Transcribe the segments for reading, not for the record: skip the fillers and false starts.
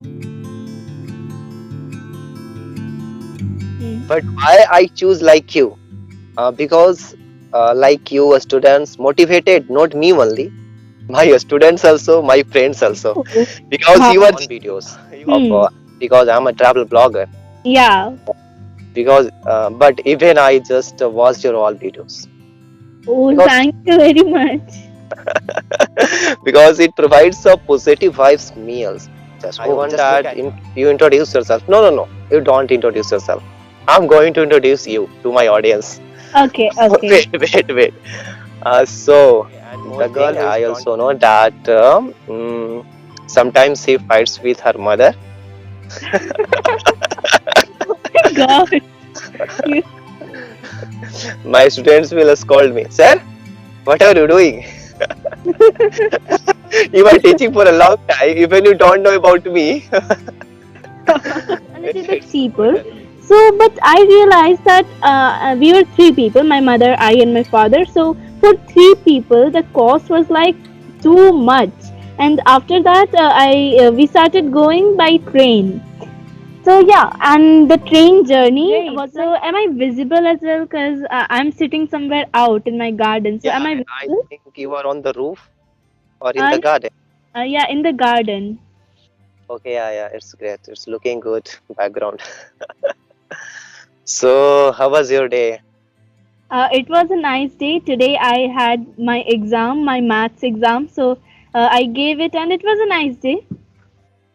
Hmm. But why I choose like you? Because like you, students motivated not me only, my students also, my friends also. Oh, Because wow. you are on videos of Hmm. because I'm a travel blogger. Yeah. Because but even I just watched your all videos Oh, because thank you very much. because it provides a positive vibes meals. Just that you introduce yourself. No. You don't introduce yourself. I'm going to introduce you to my audience. Okay, okay. Wait. So the girl I also know that sometimes she fights with her mother. Oh my God. You, My students will scold me, sir. What are you doing? You are teaching for a long time. Even you don't know about me. a little bit cheaper. So, but I realized that we were three people, my mother, I, and my father. So, for three people, the cost was like too much. And after that, we started going by train. So yeah, and the train journey was like. So am I visible as well? Cause I'm sitting somewhere out in my garden. So Yeah, am I I visible? think you are on the roof or in the Uh, garden. yeah, in the garden. Okay, yeah, it's great. It's looking good background. So, how was your day? It was a nice day. Today I had my exam, my maths exam. So I gave it, and it was a nice day.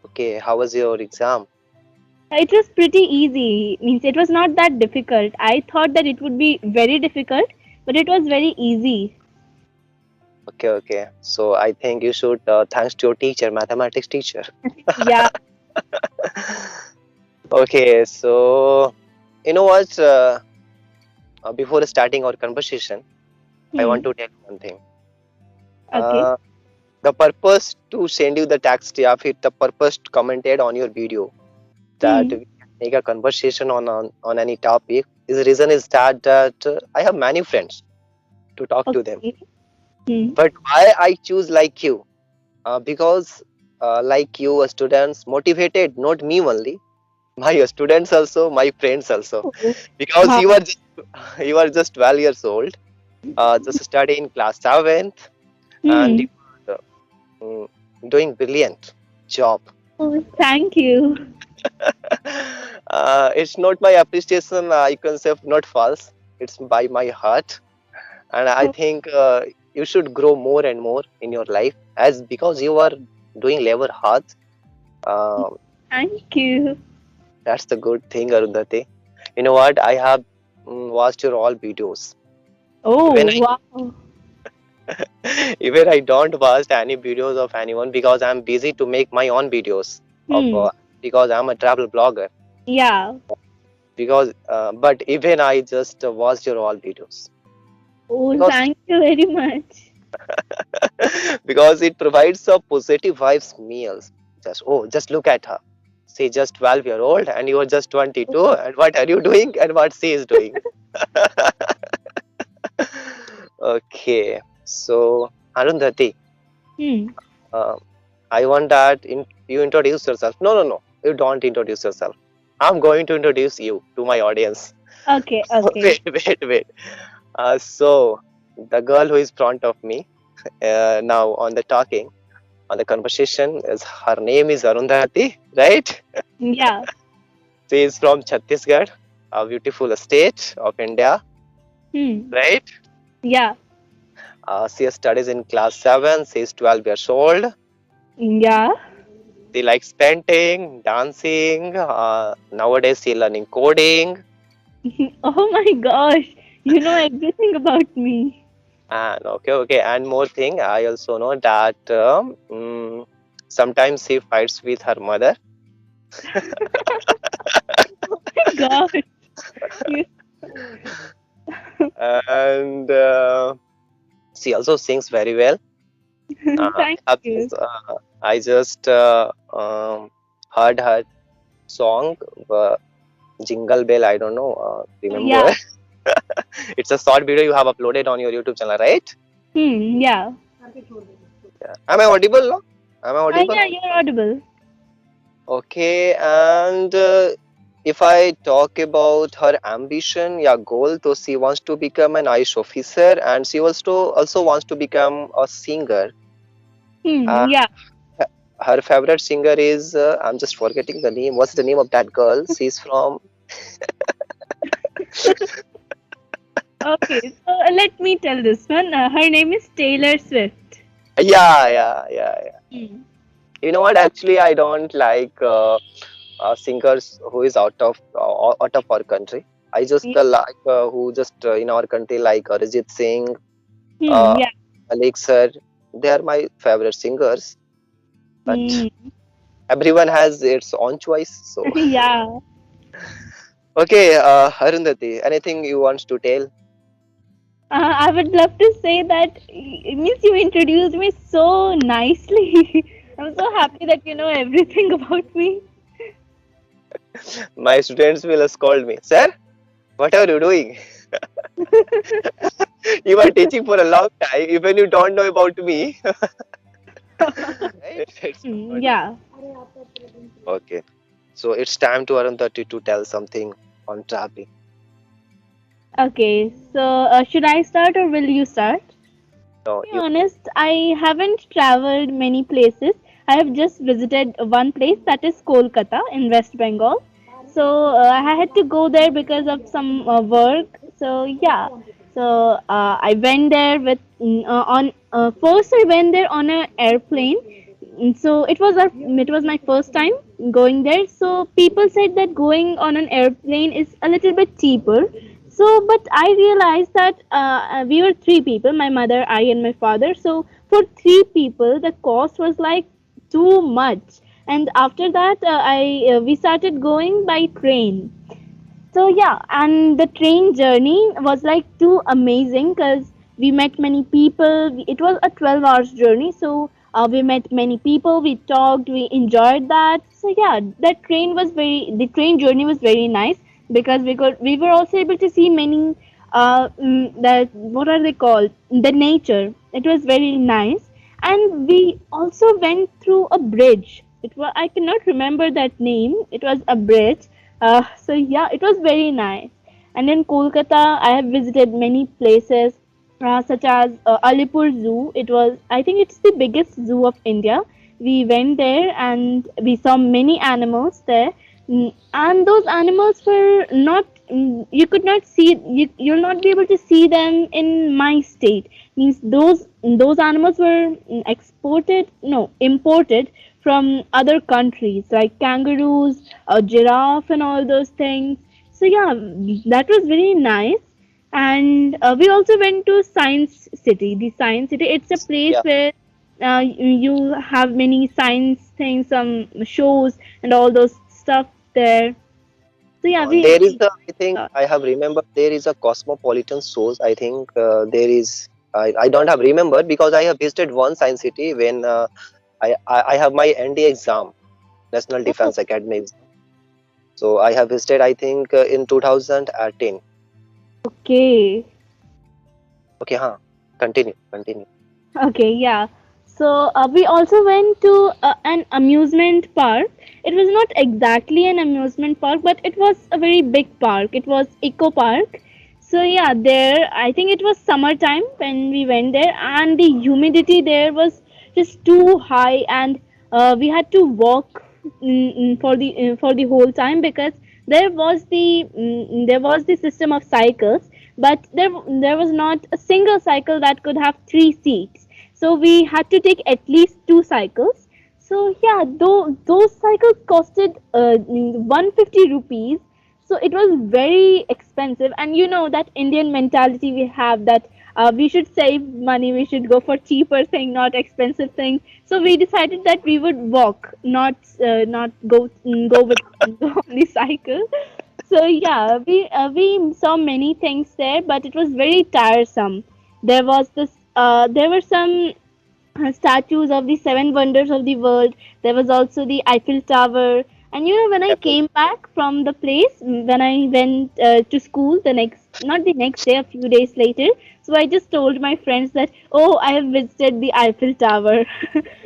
Okay, how was your exam? It was pretty easy. Means it was not that difficult. I thought that it would be very difficult, but it was very easy. Okay. So, I think you should thanks to your teacher, mathematics teacher. Yeah. Okay, so you know what? Before starting our conversation, I want Hmm. to tell you one thing. Okay. Uh, the purpose to send you the text, या फिर the purpose commented on your video that Hmm. we can make a conversation on any topic. The reason is that I have many friends to talk to them. Okay. Hmm. But why I choose like you? Because like you, students motivated not me only, my students also, my friends also. Oh, Because wow. you are just 12 years old, just study in class 7th, and Hmm. you are doing brilliant job. Oh, thank you. It's not my appreciation. You can say not false. It's by my heart, and I Oh, think you should grow more and more in your life as because you are doing labor hard. Um, thank you. that's the good thing, Arundhati. You know what? I have watched your all videos. Even Oh, wow. even I don't watch any videos of anyone because I'm busy to make my own videos of Hmm. because I'm a travel blogger. Yeah. Because but even I just watched your all videos Oh, because thank you very much. because it provides a positive vibes meals. Just look at her. She's just 12-year old and you are just 22. And what are you doing? And what she is doing? Okay, so Arundhati, Hmm. uh, I want that you introduce yourself. No. You don't introduce yourself. I'm going to introduce you to my audience. Okay, okay. Wait. So the girl who is front of me now on the talking on the conversation is her name is Arundhati, right? Yeah. She is from Chhattisgarh, a beautiful state of India, Hmm. right? Yeah. She studies in class 7. She is 12 years old. Yeah. She likes painting, dancing. Nowadays, she learning coding. Oh my gosh. You know everything about me. And okay. And more thing, I also know that sometimes she fights with her mother. Oh my gosh. You, And she also sings very well. thank I you. just, heard her song, Jingle Bell. I don't know, Yeah. remember. It's a short video you have uploaded on your YouTube channel, right? Hmm. Yeah. Yeah. Am I audible? No? Am I audible? Yeah, you're audible. Okay, and if I talk about her ambition, yeah, goal, so she wants to become an ICE officer, and she also wants to become a singer. Uh, Yeah. her favorite singer is I'm just forgetting the name. What's the name of that girl? She's from Okay, so let me tell this one. Her name is Taylor Swift. yeah. Hmm. You know what? Actually, I don't like singers who is out of our country. I just Yeah. like who just in our country like Arjit Singh, uh, Yeah. Alex sir. They are my favorite singers. But Hmm. everyone has its own choice. So Yeah. okay, Arundhati, anything you want to tell? I would love to say that it means you introduced me so nicely. I'm so happy that you know everything about me. My students will scold me, sir. What are you doing? You are teaching for a long time, even you don't know about me. Right? It's good. Yeah. Okay. So it's time to Arundhati to tell something on traveling. Okay, so should I start or will you start? No, To be you. honest, I haven't traveled many places. I have just visited one place, that is Kolkata in West Bengal. So I had to go there because of some work. So yeah, so I went there with on first I went there on an airplane. So it was my first time going there. So people said that going on an airplane is a little bit cheaper. So but I realized that we were three people, my mother, I, and my father. So for three people the cost was like too much. And after that I we started going by train. So yeah, and the train journey was like too amazing because we met many people. It was a 12 hours journey. So we met many people, we talked, we enjoyed that. So yeah, the train journey was very nice because we were also able to see many that what are they called, the nature. It was very nice. And we also went through a bridge. It was, I cannot remember that name. It was a bridge. So yeah, it was very nice. And in Kolkata, I have visited many places, such as Alipur Zoo. It was, I think, it's the biggest zoo of India. We went there and we saw many animals there. And those animals were not. You could not see. You'll not be able to see them in my state. Means those animals were exported, no, imported from other countries like kangaroos, a giraffe, and all those things. So yeah, that was very nice. And we also went to Science City. The Science City, it's a place Yeah. where you have many science things, some shows, and all those stuff there. So yeah, There is we the, I think I have remembered there is a cosmopolitan source. I think there is. I don't have remembered because I have visited one science city when I have my ND exam, National oh, Defense Academy exam. So I have visited I think in 2010. okay. Okay, huh? Continue. Okay, yeah. So we also went to an amusement park. It was not exactly an amusement park, but it was a very big park. It was Eco Park. So yeah, there I think it was summertime when we went there, and the humidity there was just too high, and we had to walk for the whole time because there was the system of cycles, but there was not a single cycle that could have three seats. So we had to take at least two cycles. So yeah, though those cycles costed 150 rupees. So it was very expensive. And you know that Indian mentality we have, that we should save money, we should go for cheaper thing, not expensive things. So we decided that we would walk, not go with go on the cycle. So yeah, we saw many things there, but it was very tiresome. There were some statues of the seven wonders of the world. There was also the Eiffel Tower, And you know, when I Absolutely. came back from the place, when I went to school the next, not the next day, a few days later, so I just told my friends that, oh, I have visited the Eiffel Tower.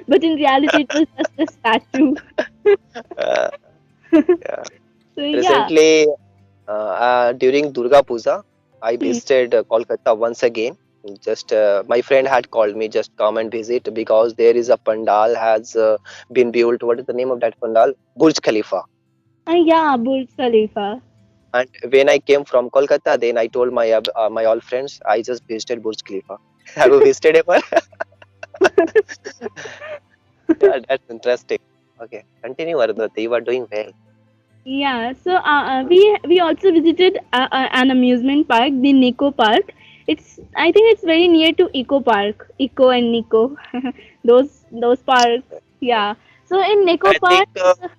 But in reality, it was just a statue. Uh, yeah. So yeah. Recently, during Durga Puja, I Hmm. visited Kolkata once again. Just my friend had called me, just come and visit because there is a pandal has been built. What is the name of that pandal? Burj Khalifa. Yeah, Burj Khalifa. And when I came from Kolkata, then I told my all friends, I just visited Burj Khalifa. Have you visited ever? Yeah, that's interesting. Okay, continue, Arundhati. You are doing well. Yeah, so we also visited an amusement park, the Nico Park. It's, I think it's very near to Eco Park, Eco and Nico, those parks. Yeah. So in Nico I think. Park,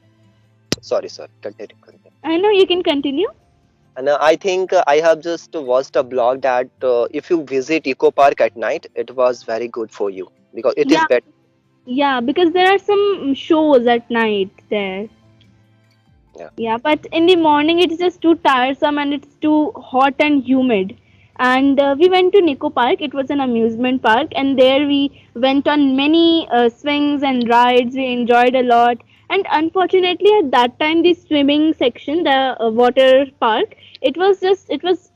Sorry. Continue. Continue. I know you can continue. And I think I have just watched a blog that if you visit Eco Park at night, it was very good for you because it is Yeah, better. yeah, because there are some shows at night there. Yeah. Yeah, but in the morning it's just too tiresome and it's too hot and humid. And we went to Nico Park. It was an amusement park, and there we went on many swings and rides. We enjoyed a lot. And unfortunately, at that time, the swimming section, the water park, it was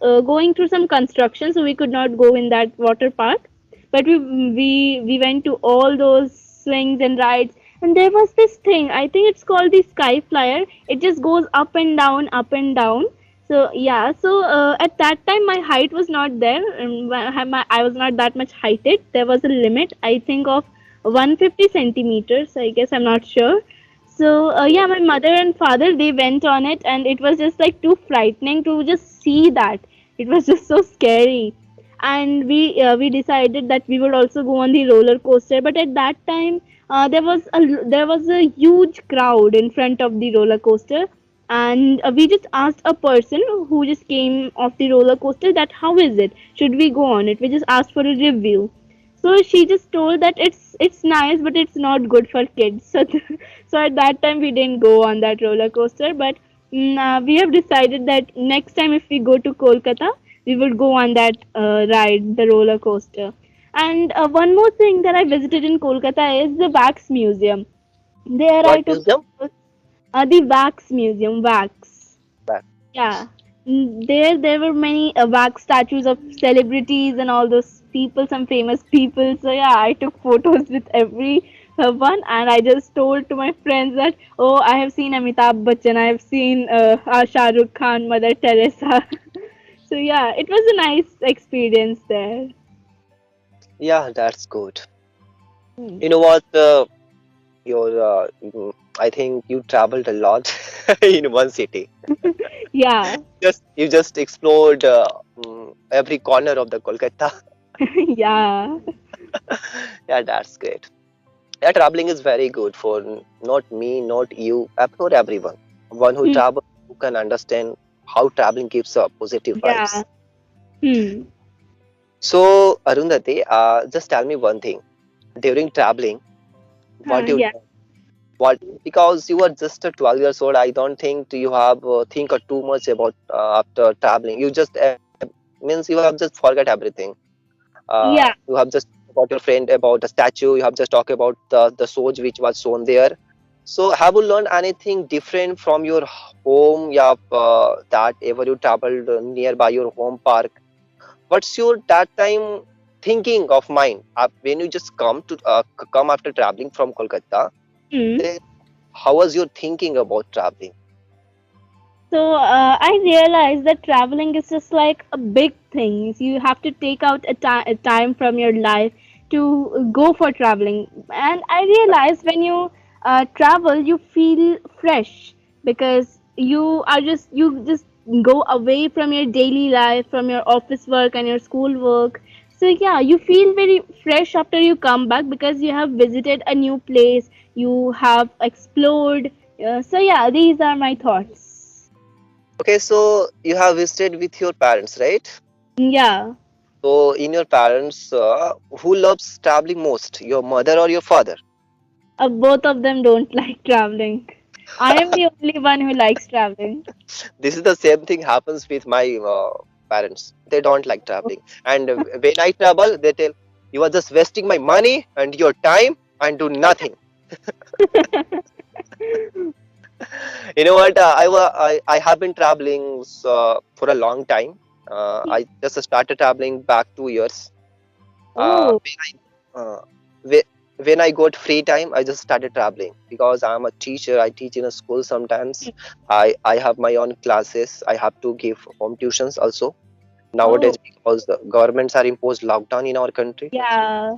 going through some construction, so we could not go in that water park. But we went to all those swings and rides, and there was this thing, I think it's called the sky flyer. It just goes up and down, up and down. So yeah, so at that time my height was not there, and I was not that much heighted. There was a limit, I think, of 150 centimeters, I guess, I'm not sure. So yeah, my mother and father, they went on it, and it was just like too frightening to just see that. It was just so scary. And we decided that we would also go on the roller coaster, but at that time there was a huge crowd in front of the roller coaster. And we just asked a person who just came off the roller coaster that how is it, should we go on it. We just asked for a review. So she just told that it's nice, but it's not good for kids. So so at that time we didn't go on that roller coaster. But we have decided that next time if we go to Kolkata, we would go on that ride, the roller coaster. And one more thing that I visited in Kolkata is the Wax Museum. There I What took museum? photos. The Wax Museum, wax. Back. Yeah. There were many wax statues of celebrities and all those people, some famous people. So yeah, I took photos with every one, and I just told to my friends that, oh, I have seen Amitabh Bachchan, I have seen Shah Rukh Khan, Mother Teresa. So yeah, it was a nice experience there. Yeah, that's good. Hmm. You know what? I think you traveled a lot in one city. Yeah. Just you just explored every corner of the Kolkata. Yeah. Yeah, that's great. Yeah, traveling is very good for not me, not you, for everyone. One who Hmm. travels, who can understand how traveling gives positive Yeah. vibes. Hmm. So, Arundhati, just tell me one thing. During traveling, what you Yeah. learn? What, because you are just a 12 years old, I don't think you have think too much about after traveling. You just means you have just forget everything. Yeah. You have just about your friend about the statue. You have just talked about the shows which was shown there. So, have you learned anything different from your home? Yeah, that ever you traveled nearby your home park? What's your that time thinking of mind when you just come after traveling from Kolkata? Hmm. Then how was your thinking about traveling? So I realized that traveling is just like a big thing. You have to take out a time from your life to go for traveling. And I realized when you travel, you feel fresh because you just go away from your daily life, from your office work and your school work. So yeah, you feel very fresh after you come back because you have visited a new place, you have explored. So yeah, these are my thoughts. Okay, so you have visited with your parents, right? Yeah, So in your parents, who loves traveling most, your mother or your father? both of them don't like traveling. I am the only one who likes traveling. This is the same thing happens with my parents. They don't like traveling, and when I travel, they tell you are just wasting my money and your time and do nothing. You know what? I have been traveling for a long time. I just started traveling back 2 years. Oh, Uh, whe- when I got free time, I just started traveling because I'm a teacher. I teach in a school sometimes. I have my own classes. I have to give home tuitions also oh, nowadays because the governments are imposed lockdown in our country. yeah.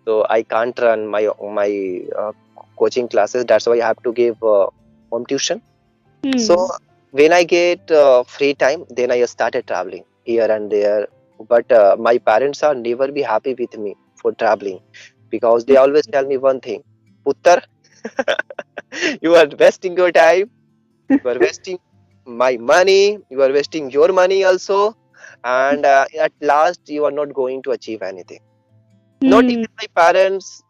So I can't run my coaching classes. That's why I have to give home tuition. So Hmm. when I get free time, then I started traveling here and there. But my parents are never be happy with me for traveling because they always tell me one thing, Puttar, you are wasting your time, you are wasting my money, you are wasting your money also, and at last you are not going to achieve anything. Not Hmm. even my parents,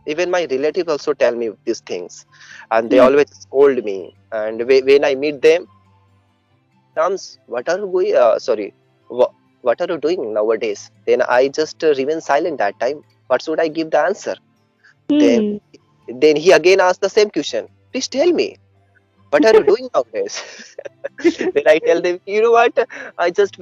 even my relatives also tell me these things, and they Hmm. always scold me. And when I meet them, Rams, what are you going? What are you doing nowadays? Then I just remain silent that time. What should I give the answer? Then, Hmm. then he again asked the same question. Please tell me, what are you doing nowadays? Then I tell them, you know what? I just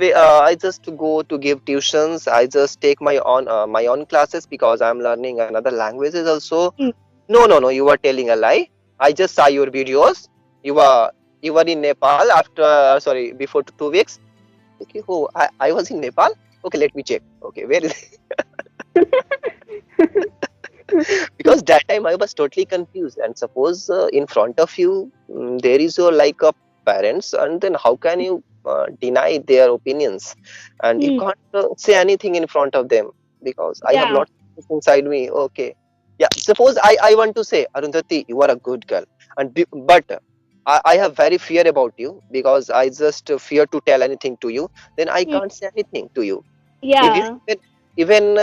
go to give tuitions. I just take my own classes because I'm learning another languages also. Hmm. No, no, no. You are telling a lie. I just saw your videos. You are you were in Nepal after sorry before 2 weeks. Okay, oh, I was in Nepal. Okay, let me check. Okay, where is because that time I was totally confused. And suppose in front of you there is your like a parents, and then how can you deny their opinions? And you Hmm. can't say anything in front of them because I have Yeah. lots of things inside me. Okay, yeah. Suppose I want to say, Arundhati, you are a good girl, but I have very fear about you because I just fear to tell anything to you. Then I Hmm. can't say anything to you. If you Yeah. even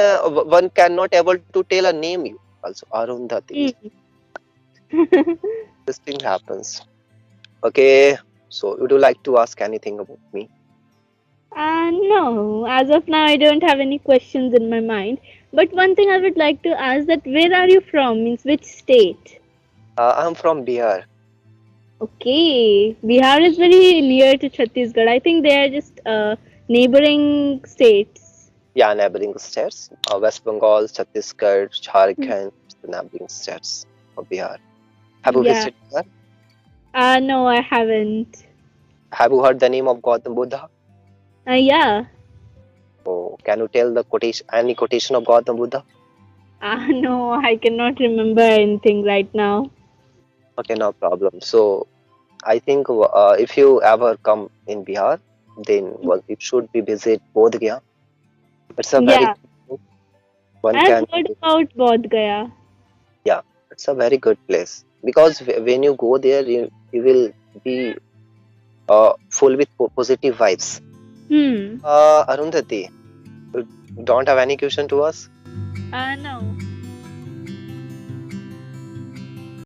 one cannot able to tell a name you also Arundhati. Hmm. This thing happens. Okay, so would you like to ask anything about me? No, as of now, I don't have any questions in my mind. But one thing I would like to ask that where are you from? Means which state? I'm from Bihar. Okay, Bihar is very near to Chhattisgarh. I think they are just neighboring states. Yeah, neighboring states. West Bengal, Chhattisgarh, Hmm. Jharkhand, the neighboring states of Bihar. Have you Yeah. visited Bihar? No, I haven't. Have you heard the name of Gautam Buddha? Yeah. Oh, can you tell the quotation, any quotation of Gautam Buddha? No, I cannot remember anything right now. Okay, no problem. So I think if you ever come in Bihar, then well, you should be visit Bodh Gaya. It's a very Yeah, good place. One I've can heard about Bodh Gaya. yeah, it's a very good place because when you go there, you will be full with positive vibes. Hmm. Arundhati, you don't have any question to us? No.